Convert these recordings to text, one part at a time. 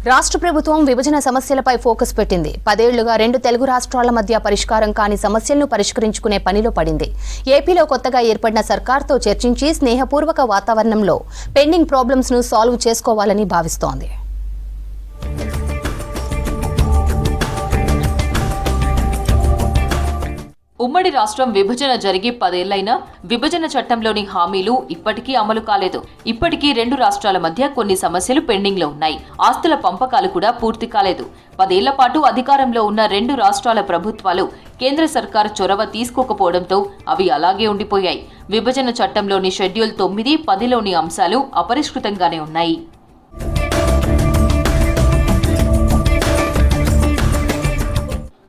రాష్ట్ర ప్రభుత్వం విభజన సమస్యలపై ఫోకస్ పెట్టింది. 10 ఏళ్లుగా రెండు తెలుగు రాష్ట్రాల మధ్య పరిష్కారం కాని సమస్యలను పరిష్కరించుకునే పనిలో పడింది. ఏపీలో కొత్తగా ఏర్పడిన సర్కార్తో చర్చించి స్నేహపూర్వక వాతావరణంలో పెండింగ్ ప్రాబ్లమ్స్ ను సాల్వ్ చేసుకోవాలని భావిస్తోంది. ఉమ్మడి రాష్ట్రం విభజన జరిగి 10 ఏళ్లైనా విభజన చట్టంలోని హామీలు ఇప్పటికీ అమలు కాలేదు. ఇప్పటికీ రెండు రాష్ట్రాల మధ్య కొన్ని సమస్యలు పెండింగ్ లో ఉన్నాయి. ఆస్తుల పంపకాలు కూడా పూర్తి కాలేదు. 10 ఏళ్ల పాటు అధికారంలో ఉన్న రెండు రాష్ట్రాల ప్రభుత్వాలు కేంద్ర సర్కారు చొరవ తీసుకోకపోవడంతో అవి అలాగే ఉండిపోయాయి. విభజన చట్టంలోని షెడ్యూల్ 9, 10లోని అంశాలు అపరిష్కృతంగానే ఉన్నాయి.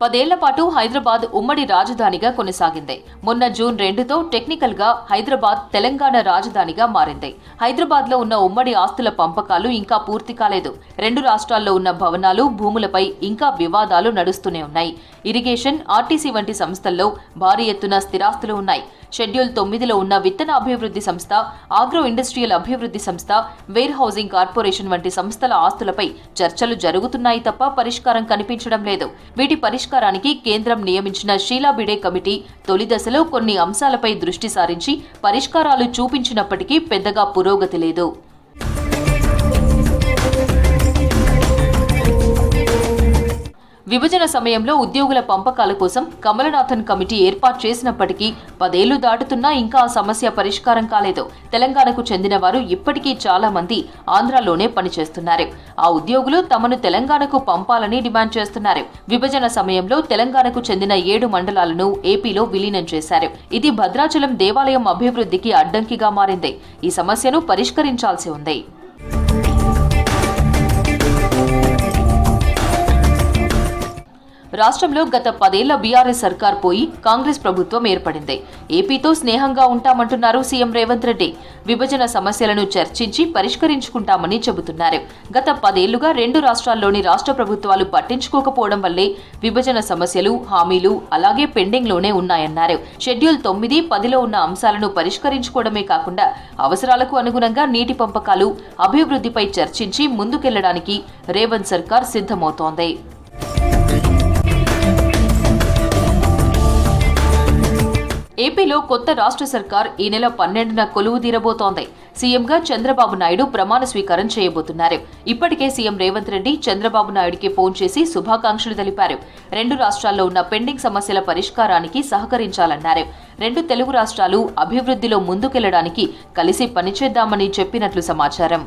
పదేళ్ల పాటు హైదరాబాద్ ఉమ్మడి రాజధానిగా కొనసాగింది. మొన్న జూన్ 2తో టెక్నికల్ గా హైదరాబాద్ తెలంగాణ రాజధానిగా మారింది. హైదరాబాద్ లో ఉన్న ఉమ్మడి ఆస్తుల పంపకాలు ఇంకా పూర్తి కాలేదు. రెండు రాష్ట్రాల్లో ఉన్న భవనాలు, భూములపై ఇంకా వివాదాలు నడుస్తూనే ఉన్నాయి. ఇరిగేషన్, ఆర్టీసీ వంటి సంస్థల్లో భారీ ఎత్తున స్థిరాస్తులు ఉన్నాయి. షెడ్యూల్ 9లో ఉన్న విత్తన అభివృద్ధి సంస్థ, ఆగ్రో ఇండస్ట్రియల్ అభివృద్ధి సంస్థ, వేర్ హౌసింగ్ కార్పొరేషన్ వంటి సంస్థల ఆస్తులపై చర్చలు జరుగుతున్నాయి తప్ప పరిష్కారం కనిపించడం లేదు. వీటి పరిష్కారానికి కేంద్రం నియమించిన షీలా బిడే కమిటీ తొలి దశలో కొన్ని అంశాలపై దృష్టి సారించి పరిష్కారాలు చూపించినప్పటికీ పెద్దగా పురోగతి లేదు. విభజన సమయంలో ఉద్యోగుల పంపకాల కోసం కమలనాథన్ కమిటీ ఏర్పాటు చేసినప్పటికీ 10 ఏళ్లు దాటుతున్నా ఇంకా ఆ సమస్య పరిష్కారం కాలేదు. తెలంగాణకు చెందిన వారు ఇప్పటికీ చాలా మంది ఆంధ్రాలోనే పనిచేస్తున్నారు. ఆ ఉద్యోగులు తమను తెలంగాణకు పంపాలని డిమాండ్ చేస్తున్నారు. విభజన సమయంలో తెలంగాణకు చెందిన 7 మండలాలను ఏపీలో విలీనం చేశారు. ఇది భద్రాచలం దేవాలయం అభివృద్ధికి అడ్డంకిగా మారింది. ఈ సమస్యను పరిష్కరించాల్సి ఉంది. రాష్ట్రంలో గత 10 ఏళ్ల బీఆర్ఎస్ సర్కార్ పోయి కాంగ్రెస్ ప్రభుత్వం ఏర్పడింది. ఏపీతో స్నేహంగా ఉంటామంటున్నారు సీఎం రేవంత్ రెడ్డి. విభజన సమస్యలను చర్చించి పరిష్కరించుకుంటామని చెబుతున్నారు. గత 10 ఏళ్లుగా రెండు రాష్ట్రాల్లోని రాష్ట్ర ప్రభుత్వాలు పట్టించుకోకపోవడం వల్లే విభజన సమస్యలు, హామీలు అలాగే పెండింగ్ లోనే ఉన్నాయన్నారు. షెడ్యూల్ 9, 10లో ఉన్న అంశాలను పరిష్కరించుకోవడమే కాకుండా అవసరాలకు అనుగుణంగా నీటి పంపకాలు, అభివృద్ధిపై చర్చించి ముందుకెళ్లడానికి రేవంత్ సర్కార్ సిద్ధమవుతోంది. ఏపీలో కొత్త రాష్ట్ర సర్కార్ ఈ నెల 12న కొలువు తీరబోతోంది. సీఎంగా చంద్రబాబు నాయుడు ప్రమాణ స్వీకారం చేయబోతున్నారు. ఇప్పటికే సీఎం రేవంత్ రెడ్డి చంద్రబాబు నాయుడికి ఫోన్ చేసి శుభాకాంక్షలు తెలిపారు. రెండు రాష్ట్రాల్లో ఉన్న పెండింగ్ సమస్యల పరిష్కారానికి సహకరించాలన్నారు. రెండు తెలుగు రాష్ట్రాలు అభివృద్ధిలో ముందుకెళ్లడానికి కలిసి పనిచేద్దామని చెప్పినట్లు సమాచారం.